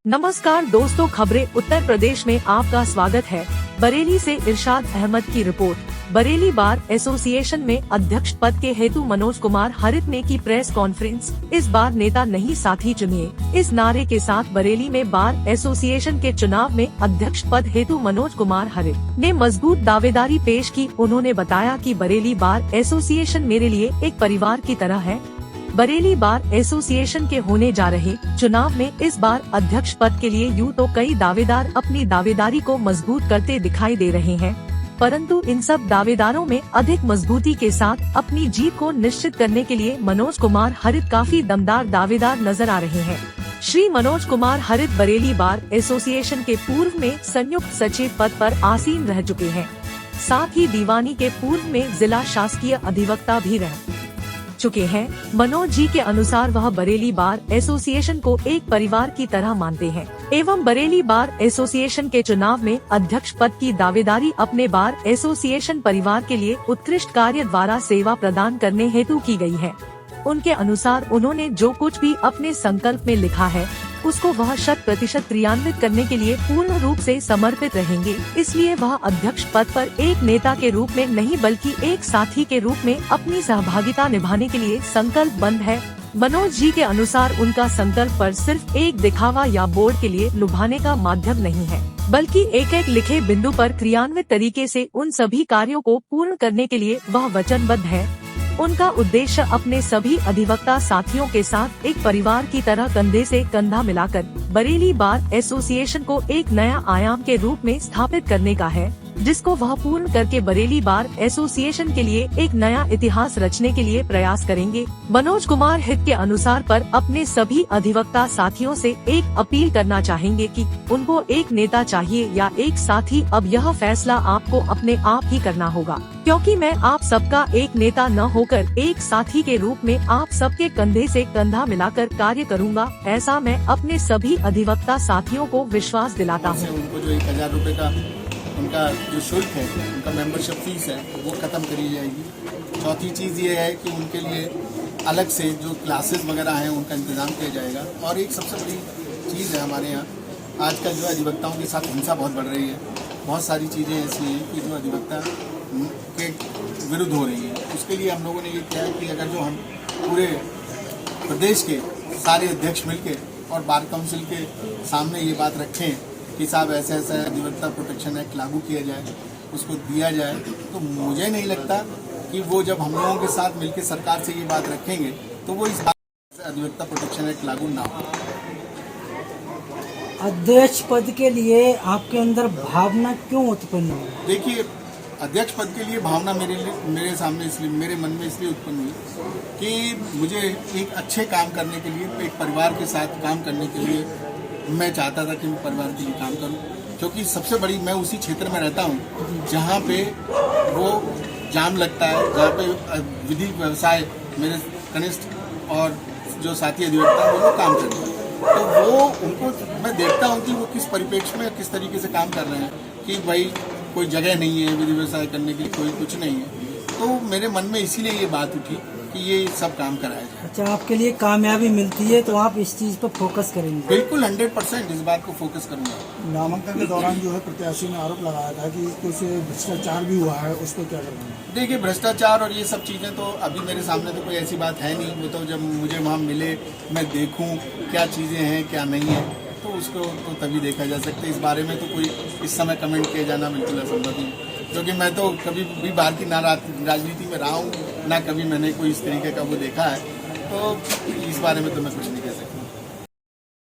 नमस्कार दोस्तों, खबरें उत्तर प्रदेश में आपका स्वागत है। बरेली से इरशाद अहमद की रिपोर्ट। बरेली बार एसोसिएशन में अध्यक्ष पद के हेतु मनोज कुमार हरित ने की प्रेस कॉन्फ्रेंस। इस बार नेता नहीं साथी चुनिए, इस नारे के साथ बरेली में बार एसोसिएशन के चुनाव में अध्यक्ष पद हेतु मनोज कुमार हरित ने मजबूत दावेदारी पेश की। उन्होंने बताया कि बरेली बार एसोसिएशन मेरे लिए एक परिवार की तरह है। बरेली बार एसोसिएशन के होने जा रहे चुनाव में इस बार अध्यक्ष पद के लिए यूं तो कई दावेदार अपनी दावेदारी को मजबूत करते दिखाई दे रहे हैं, परंतु इन सब दावेदारों में अधिक मजबूती के साथ अपनी जीत को निश्चित करने के लिए मनोज कुमार हरित काफी दमदार दावेदार नजर आ रहे हैं। श्री मनोज कुमार हरित बरेली बार एसोसिएशन के पूर्व में संयुक्त सचिव पद पर आसीन रह चुके हैं। साथ ही दीवानी के पूर्व में जिला शासकीय अधिवक्ता भी रह चुके हैं। मनोज जी के अनुसार वह बरेली बार एसोसिएशन को एक परिवार की तरह मानते हैं एवं बरेली बार एसोसिएशन के चुनाव में अध्यक्ष पद की दावेदारी अपने बार एसोसिएशन परिवार के लिए उत्कृष्ट कार्य द्वारा सेवा प्रदान करने हेतु की गई है। उनके अनुसार उन्होंने जो कुछ भी अपने संकल्प में लिखा है उसको वह 100% क्रियान्वित करने के लिए पूर्ण रूप से समर्पित रहेंगे। इसलिए वह अध्यक्ष पद पर एक नेता के रूप में नहीं बल्कि एक साथी के रूप में अपनी सहभागिता निभाने के लिए संकल्पबद्ध है। मनोज जी के अनुसार उनका संकल्प पर सिर्फ एक दिखावा या बोर्ड के लिए लुभाने का माध्यम नहीं है, बल्कि एक एक लिखे बिंदु पर क्रियान्वित तरीके से उन सभी कार्यों को पूर्ण करने के लिए वह वचनबद्ध है। उनका उद्देश्य अपने सभी अधिवक्ता साथियों के साथ एक परिवार की तरह कंधे से कंधा मिलाकर बरेली बार एसोसिएशन को एक नया आयाम के रूप में स्थापित करने का है, जिसको वह पूर्ण करके बरेली बार एसोसिएशन के लिए एक नया इतिहास रचने के लिए प्रयास करेंगे। मनोज कुमार हित के अनुसार पर अपने सभी अधिवक्ता साथियों से एक अपील करना चाहेंगे कि उनको एक नेता चाहिए या एक साथी। अब यह फैसला आपको अपने आप ही करना होगा, क्योंकि मैं आप सबका एक नेता न होकर एक साथी के रूप में आप सबके कंधे से कंधा मिलाकर कार्य करूंगा। ऐसा मैं अपने सभी अधिवक्ता साथियों को विश्वास दिलाता हूँ। उनको जो 1000 रुपए का उनका जो शुल्क है, उनका मेंबरशिप फीस है, वो खत्म करी जाएगी। चौथी चीज़ ये है कि उनके लिए अलग से जो क्लासेस वगैरह हैं उनका इंतजाम किया जाएगा। और एक सबसे बड़ी चीज़ है, हमारे यहाँ आजकल जो अधिवक्ताओं के साथ हिंसा बहुत बढ़ रही है। बहुत सारी चीज़ें ऐसी हैं कि जो अधिवक्ता के विरुद्ध हो रही है। उसके लिए हम लोगों ने ये किया है कि अगर जो हम पूरे प्रदेश के सारे अध्यक्ष मिलकर और बार काउंसिल के सामने ये बात रखें कि साहब ऐसा ऐसा अधिवक्ता प्रोटेक्शन एक्ट लागू किया जाए, उसको दिया जाए, तो मुझे नहीं लगता कि वो जब हम लोगों के साथ मिलकर सरकार से ये बात रखेंगे तो वो इस बात से अधिवक्ता प्रोटेक्शन एक्ट लागू ना हो। अध्यक्ष पद के लिए आपके अंदर भावना क्यों उत्पन्न हुई? देखिए, अध्यक्ष पद के लिए भावना मेरे सामने इसलिए, मेरे मन में इसलिए उत्पन्न हुई कि मुझे एक अच्छे काम करने के लिए, एक परिवार के साथ काम करने के लिए मैं चाहता था कि मैं परिवार के लिए काम करूं, क्योंकि सबसे बड़ी मैं उसी क्षेत्र में रहता हूं जहां पे वो जाम लगता है, जहां पे विधि व्यवसाय मेरे कनिष्ठ और जो साथी अधिवक्ता वो काम करते हैं। तो वो उनको मैं देखता हूं कि वो किस परिप्रेक्ष्य में किस तरीके से काम कर रहे हैं कि भाई कोई जगह नहीं है विधि व्यवसाय करने के लिए, कोई कुछ नहीं है। तो मेरे मन में इसीलिए ये बात उठी कि ये सब काम कराया जाए। अच्छा, आपके लिए कामयाबी मिलती है तो आप इस चीज पर फोकस करेंगे? बिल्कुल 100% इस बात को फोकस करूंगा। नामांकन के दौरान जो है प्रत्याशी ने आरोप लगाया था कि कुछ भ्रष्टाचार भी हुआ है, उस पर क्या करना है? देखिए, भ्रष्टाचार और ये सब चीज़ें तो अभी मेरे सामने तो कोई ऐसी बात है नहीं। वो तो जब मुझे वहाँ मिले, मैं देखूँ क्या चीज़ें हैं क्या नहीं है, तो उसको तो तभी देखा जा सकता है। इस बारे में तो कोई इस समय कमेंट किया जाना बिल्कुल असंभव नहीं, क्योंकि मैं तो कभी भी भारतीय राजनीति में रहा हूँ, ना कभी मैंने कोई इस तरीके का वो देखा है। तो इस बारे में तो मैं कुछ नहीं